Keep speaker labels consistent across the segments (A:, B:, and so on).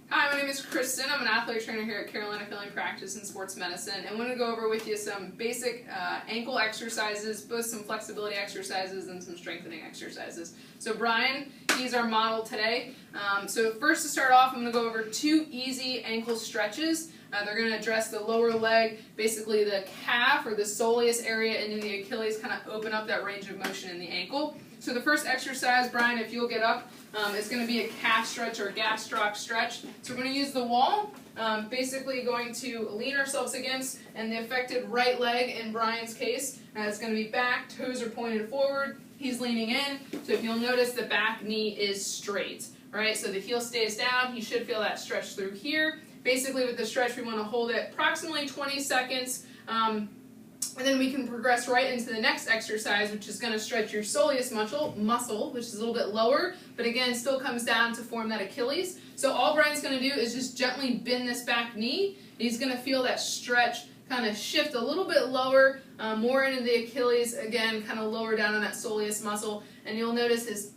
A: Hi, my name is Kristen. I'm an athletic trainer here at Carolina Family Practice in Sports Medicine, and I'm going to go over with you some basic ankle exercises, both some flexibility exercises and some strengthening exercises. So Brian, he's our model today. So first to start off, I'm going to go over 2 easy ankle stretches. They're going to address the lower leg, basically the calf or the soleus area into the Achilles, kind of open up that range of motion in the ankle. So the first exercise, Brian, if you'll get up, is going to be a calf stretch or a gastroc stretch. So we're going to use the wall, basically going to lean ourselves against, and the affected right leg in Brian's case is going to be back, toes are pointed forward, he's leaning in. So if you'll notice, the back knee is straight, right? So the heel stays down, he should feel that stretch through here. Basically with the stretch, we want to hold it approximately 20 seconds. And then we can progress right into the next exercise, which is going to stretch your soleus muscle, which is a little bit lower, but again, still comes down to form that Achilles. So all Brian's going to do is just gently bend this back knee. He's going to feel that stretch kind of shift a little bit lower, more into the Achilles, again, kind of lower down on that soleus muscle. And you'll notice his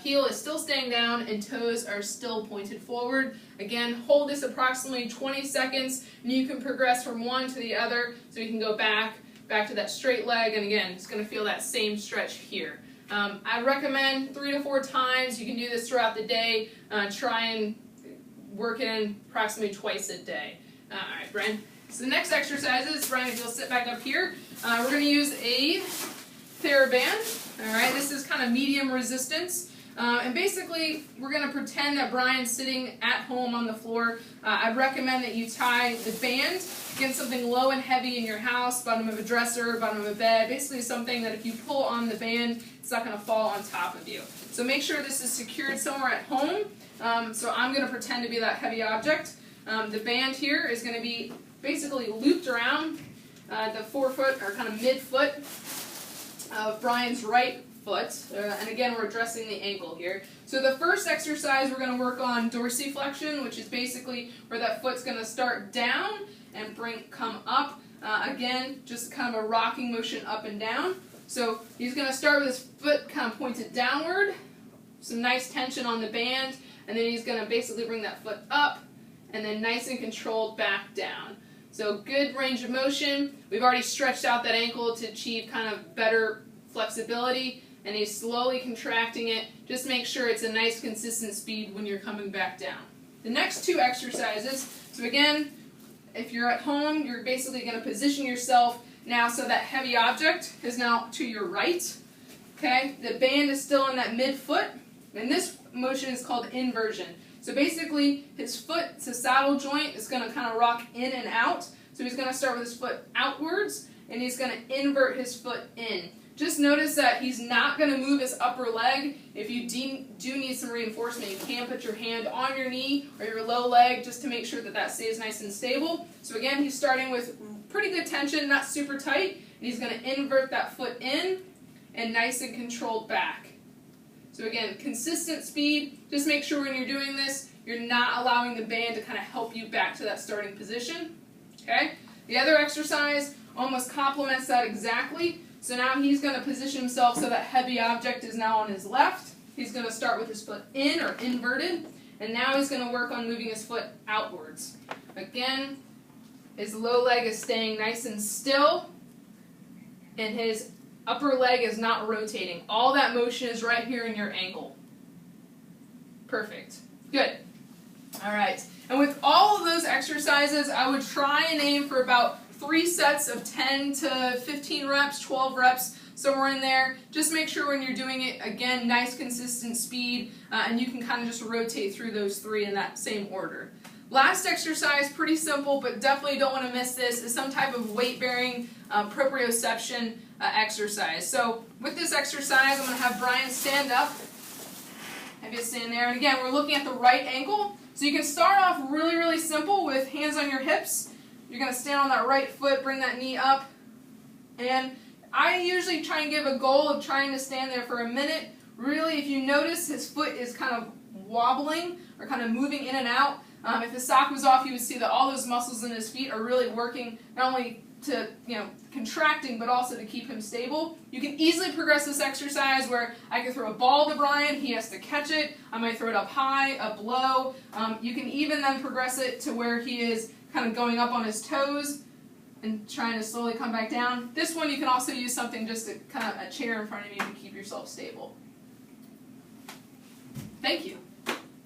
A: heel is still staying down and toes are still pointed forward. Again, hold this approximately 20 seconds, and you can progress from one to the other, so you can go back to that straight leg, and again, it's going to feel that same stretch here. I recommend 3 to 4 times. You can do this throughout the day. Try and work in approximately twice a day. All right, Brian. So the next exercise is, Brian, if you'll sit back up here, we're going to use a TheraBand. All right, this is kind of medium resistance. And basically, we're going to pretend that Brian's sitting at home on the floor. I'd recommend that you tie the band against something low and heavy in your house, bottom of a dresser, bottom of a bed, basically something that if you pull on the band, it's not going to fall on top of you. So make sure this is secured somewhere at home. So I'm going to pretend to be that heavy object. The band here is going to be basically looped around the forefoot or kind of mid-foot of Brian's right foot, and again we're addressing the ankle here. So the first exercise we're going to work on dorsiflexion, which is basically where that foot's going to start down and come up. Again, just kind of a rocking motion up and down. So he's going to start with his foot kind of pointed downward, some nice tension on the band, and then he's going to basically bring that foot up and then nice and controlled back down. So good range of motion. We've already stretched out that ankle to achieve kind of better flexibility, and he's slowly contracting it. Just make sure it's a nice consistent speed when you're coming back down. The next 2 exercises, so again, if you're at home, you're basically going to position yourself now so that heavy object is now to your right. Okay, the band is still in that mid-foot, and this motion is called inversion. So basically, his foot, it's a saddle joint, is going to kind of rock in and out. So he's going to start with his foot outwards, and he's going to invert his foot in. Just notice that he's not going to move his upper leg. If you do need some reinforcement, you can put your hand on your knee or your low leg just to make sure that that stays nice and stable. So again, he's starting with pretty good tension, not super tight, and he's going to invert that foot in and nice and controlled back. So again, consistent speed. Just make sure when you're doing this, you're not allowing the band to kind of help you back to that starting position. Okay? The other exercise almost complements that exactly. So now he's going to position himself so that heavy object is now on his left. He's going to start with his foot in or inverted, and now he's going to work on moving his foot outwards. Again, his low leg is staying nice and still, and his upper leg is not rotating. All that motion is right here in your ankle. Perfect. Good. All right. And with all of those exercises, I would try and aim for about 3 sets of 10 to 15 reps, 12 reps, somewhere in there. Just make sure when you're doing it, again, nice consistent speed, and you can kind of just rotate through those 3 in that same order. Last exercise, pretty simple, but definitely don't want to miss this, is some type of weight-bearing proprioception exercise. So with this exercise, I'm going to have Brian stand up. Have you stand there. And again, we're looking at the right ankle. So you can start off really, really simple with hands on your hips. You're going to stand on that right foot, bring that knee up, and I usually try and give a goal of trying to stand there for a minute. Really, if you notice his foot is kind of wobbling or kind of moving in and out, if his sock was off, you would see that all those muscles in his feet are really working not only to, contracting, but also to keep him stable. You can easily progress this exercise where I can throw a ball to Brian, he has to catch it, I might throw it up high, up low. You can even then progress it to where he is kind of going up on his toes and trying to slowly come back down. This one you can also use something just to kind of a chair in front of you to keep yourself stable. Thank you.